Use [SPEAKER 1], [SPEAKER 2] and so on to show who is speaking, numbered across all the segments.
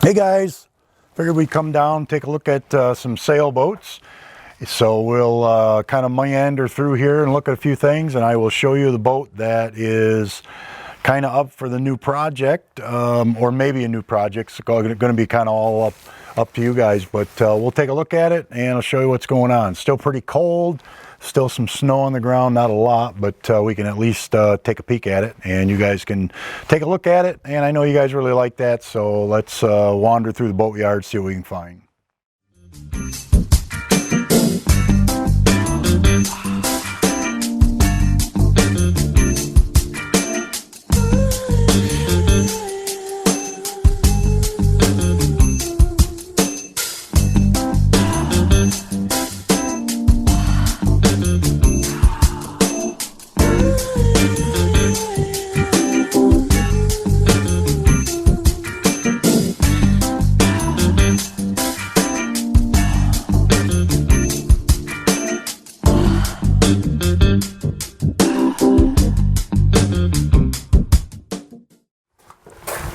[SPEAKER 1] Hey guys, figured we'd come down, take a look at some sailboats. So we'll kind of meander through here and look at a few things, and I will show you the boat that is kind of up for the new project, or maybe a new project. It's going to be kind of all up to you guys, but we'll take a look at it and I'll show you what's going on. Still pretty cold, still some snow on the ground, not a lot, but we can at least take a peek at it and you guys can take a look at it. And I know you guys really like that, so let's wander through the boatyard, see what we can find.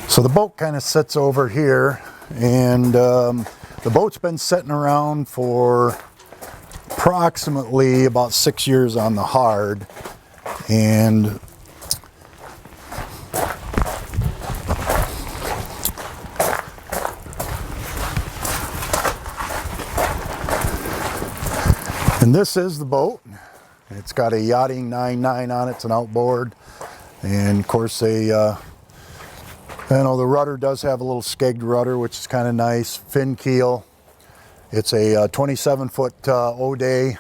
[SPEAKER 1] So the boat kind of sits over here, and the boat's been sitting around for approximately about 6 years on the hard, and this is the boat. It's got a Yachting 9.9 on it. It's an outboard, and of course the rudder does have a little skegged rudder, which is kind of nice. Fin keel. It's a 27-foot O-day.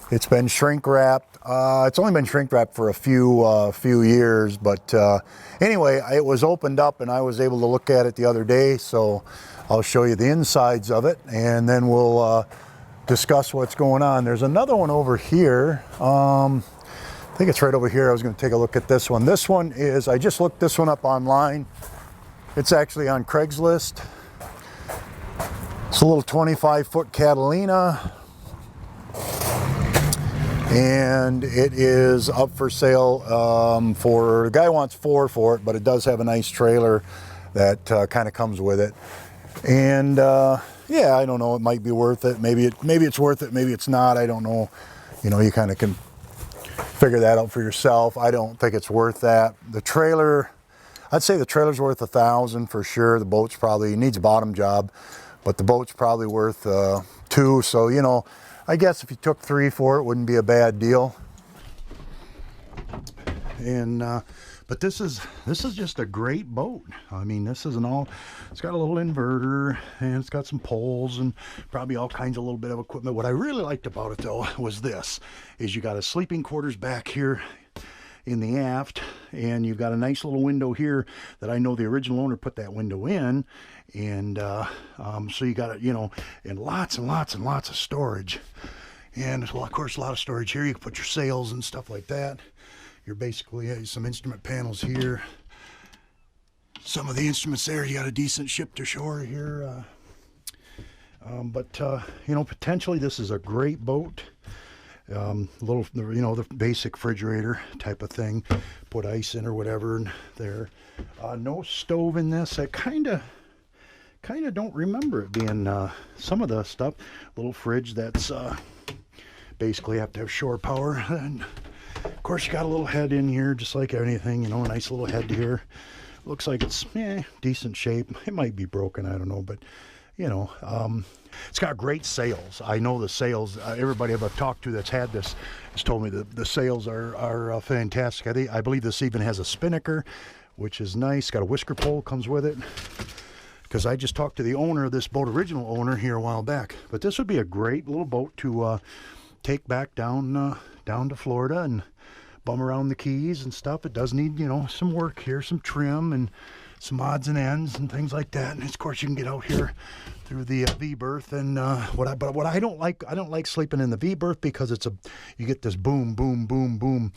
[SPEAKER 1] It's been shrink wrapped. It's only been shrink wrapped for a few years, but anyway, it was opened up and I was able to look at it the other day, so I'll show you the insides of it and then we'll discuss what's going on. There's another one over here. I think it's right over here. I was going to take a look at this one. This one is, I just looked this one up online. It's actually on Craigslist. It's a little 25-foot Catalina, and it is up for sale for, the guy wants 4 for it, but it does have a nice trailer that kind of comes with it. And yeah, I don't know, it might be worth it. Maybe it's worth it, maybe it's not, I don't know. You know, you kind of can figure that out for yourself. I don't think it's worth that. The trailer, I'd say the trailer's worth $1,000 for sure. The boat's probably, needs a bottom job, but the boat's probably worth $2. So, you know, I guess if you took 3 for it, wouldn't be a bad deal. And but this is just a great boat. I mean, this isn't all, it's got a little inverter and it's got some poles and probably all kinds of little bit of equipment. What I really liked about it though was this, is you got a sleeping quarters back here in the aft, and you've got a nice little window here that I know the original owner put that window in, and so you got it, you know, and lots and lots and lots of storage. And well, of course a lot of storage here. You can put your sails and stuff like that. You're basically some instrument panels here, some of the instruments there. You got a decent ship to shore here, but you know, potentially this is a great boat. Little, you know, the basic refrigerator type of thing, put ice in or whatever in there. No stove in this. I kind of don't remember it being some of the stuff. Little fridge that's basically have to have shore power. And of course you got a little head in here, just like anything, you know, a nice little head here. Looks like it's decent shape. It might be broken, I don't know, but you know, it's got great sails. I know the sails, everybody I've talked to that's had this has told me that the sails are fantastic. I believe this even has a spinnaker, which is nice. Got a whisker pole, comes with it. Because I just talked to the owner of this boat, original owner, here a while back. But this would be a great little boat to take back down to Florida and bum around the Keys and stuff. It does need, you know, some work here, some trim and some odds and ends and things like that. And of course you can get out here through the V berth. And what I don't like sleeping in the V berth, because you get this boom boom boom boom,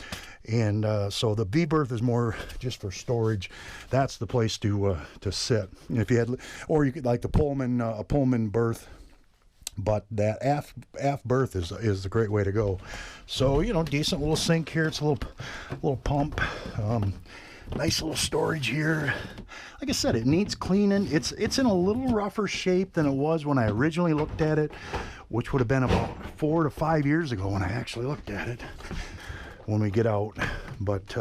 [SPEAKER 1] and so the V berth is more just for storage. That's the place to sit. And if you had, or you could like the Pullman, a Pullman berth. But that aft berth is a great way to go. So, you know, decent little sink here. It's a little pump. Nice little storage here. Like I said, it needs cleaning. It's in a little rougher shape than it was when I originally looked at it, which would have been about 4 to 5 years ago when I actually looked at it when we get out. But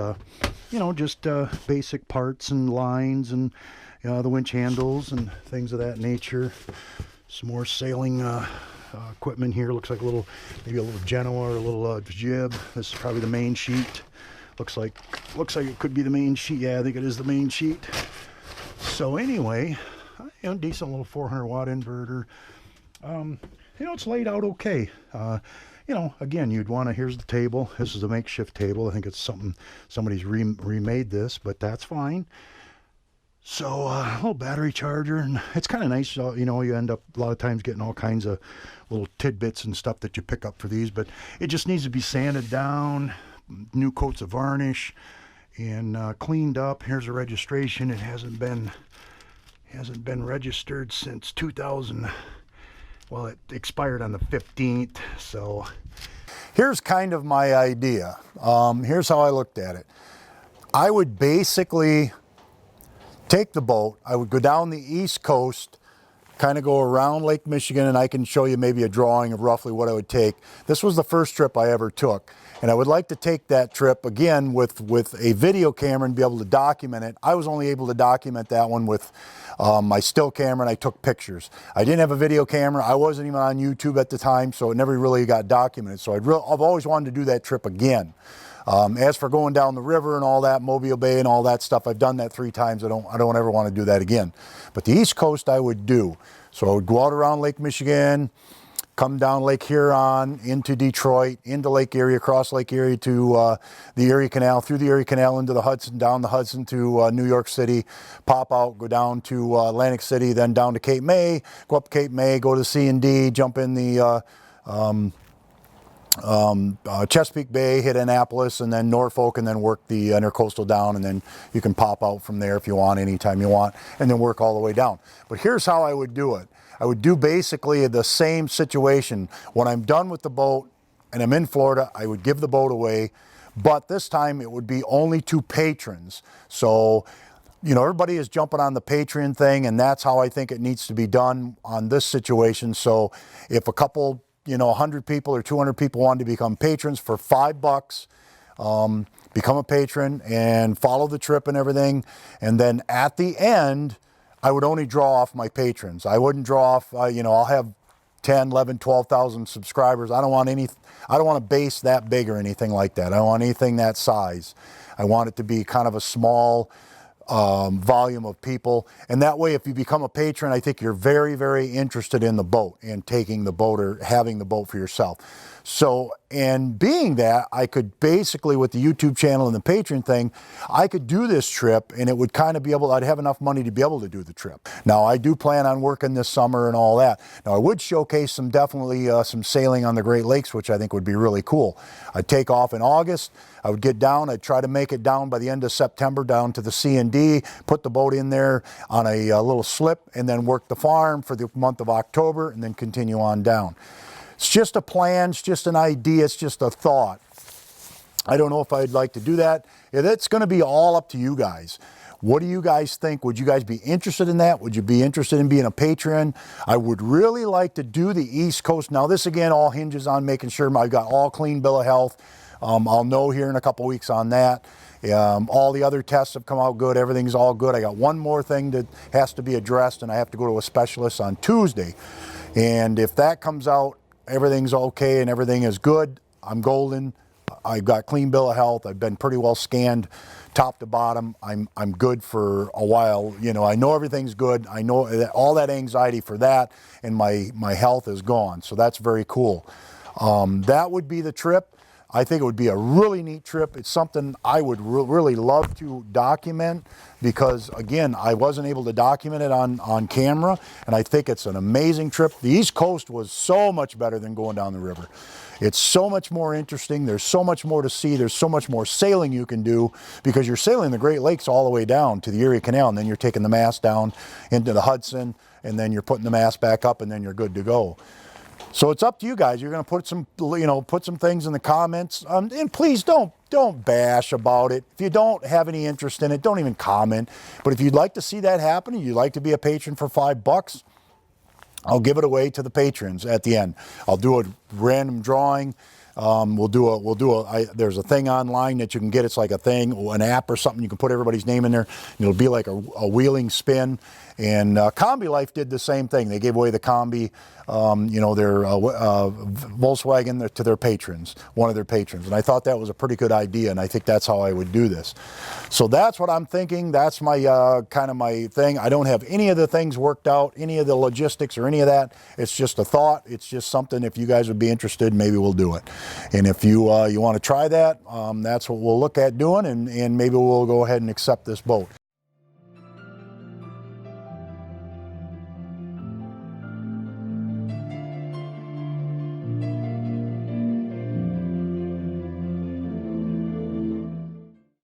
[SPEAKER 1] you know, just basic parts and lines and the winch handles and things of that nature. Some more sailing equipment here. Looks like maybe a little Genoa or a little jib. This is probably the main sheet. Looks like it could be the main sheet. Yeah, I think it is the main sheet. So anyway, you know, decent little 400 watt inverter. You know, it's laid out okay. You know, again, you'd want to, here's the table. This is a makeshift table. I think it's somebody's remade this, but that's fine. So a little battery charger, and it's kind of nice. You know, you end up a lot of times getting all kinds of little tidbits and stuff that you pick up for these, but it just needs to be sanded down, new coats of varnish, and cleaned up. Here's a registration. It hasn't been registered since 2000. Well, it expired on the 15th. So here's kind of my idea. Here's how I looked at it. I would basically take the boat. I would go down the East Coast, kind of go around Lake Michigan, and I can show you maybe a drawing of roughly what I would take. This was the first trip I ever took, and I would like to take that trip again with a video camera and be able to document it. I was only able to document that one with my still camera, and I took pictures. I didn't have a video camera. I wasn't even on YouTube at the time, so it never really got documented. So I've always wanted to do that trip again. As for going down the river and all that, Mobile Bay and all that stuff, I've done that 3 times. I don't ever want to do that again. But the East Coast I would do. So I would go out around Lake Michigan, come down Lake Huron, into Detroit, into Lake Erie, across Lake Erie to the Erie Canal, through the Erie Canal into the Hudson, down the Hudson to New York City, pop out, go down to Atlantic City, then down to Cape May, go up Cape May, go to C&D, jump in the Chesapeake Bay, hit Annapolis, and then Norfolk, and then work the intercoastal down, and then you can pop out from there if you want, anytime you want, and then work all the way down. But here's how I would do it. I would do basically the same situation. When I'm done with the boat and I'm in Florida, I would give the boat away, but this time it would be only to patrons. So, you know, everybody is jumping on the Patreon thing, and that's how I think it needs to be done on this situation. So if a couple, you know, 100 people or 200 people wanted to become patrons for $5, become a patron and follow the trip and everything. And then at the end, I would only draw off my patrons. I wouldn't draw off, you know, I'll have 10, 11, 12,000 subscribers. I don't want a base that big or anything like that. I don't want anything that size. I want it to be kind of a small volume of people, and that way if you become a patron, I think you're very, very interested in the boat and taking the boat or having the boat for yourself. So, and being that, I could basically, with the YouTube channel and the Patreon thing, I could do this trip, and it would kind of be able, I'd have enough money to be able to do the trip. Now, I do plan on working this summer and all that. Now, I would showcase definitely some sailing on the Great Lakes, which I think would be really cool. I'd take off in August. I would get down. I'd try to make it down by the end of September down to the C&D, put the boat in there on a little slip, and then work the farm for the month of October, and then continue on down. It's just a plan, it's just an idea, it's just a thought. I don't know if I'd like to do that. It's going to be all up to you guys. What do you guys think? Would you guys be interested in that? Would you be interested in being a patron? I would really like to do the East Coast. Now, this again all hinges on making sure I've got all clean bill of health. I'll know here in a couple weeks on that. All the other tests have come out good. Everything's all good. I got one more thing that has to be addressed, and I have to go to a specialist on Tuesday. And if that comes out, everything's okay and everything is good, I'm golden. I've got clean bill of health. I've been pretty well scanned top to bottom. I'm good for a while. You know, I know everything's good. I know that all that anxiety for that, and my health is gone. So that's very cool. That would be the trip. I think it would be a really neat trip. It's something I would really love to document because, again, I wasn't able to document it on camera, and I think it's an amazing trip. The East Coast was so much better than going down the river. It's so much more interesting. There's so much more to see. There's so much more sailing you can do because you're sailing the Great Lakes all the way down to the Erie Canal, and then you're taking the mast down into the Hudson, and then you're putting the mast back up, and then you're good to go. So it's up to you guys. You're going to put some, put some things in the comments, and please don't
[SPEAKER 2] don't bash about it. If you don't have any interest in it, don't even comment. But if you'd like to see that happen, and you'd like to be a patron for $5, I'll give it away to the patrons at the end. I'll do a random drawing. There's a thing online that you can get. It's like a thing, an app or something. You can put everybody's name in there. It'll be like a wheeling spin. And Combi Life did the same thing. They gave away the Combi, their Volkswagen to their patrons, one of their patrons. And I thought that was a pretty good idea, and I think that's how I would do this. So that's what I'm thinking. That's my kind of my thing. I don't have any of the things worked out, any of the logistics or any of that. It's just a thought. It's just something, if you guys would be interested, maybe we'll do it. And if you want to try that, that's what we'll look at doing, and maybe we'll go ahead and accept this boat.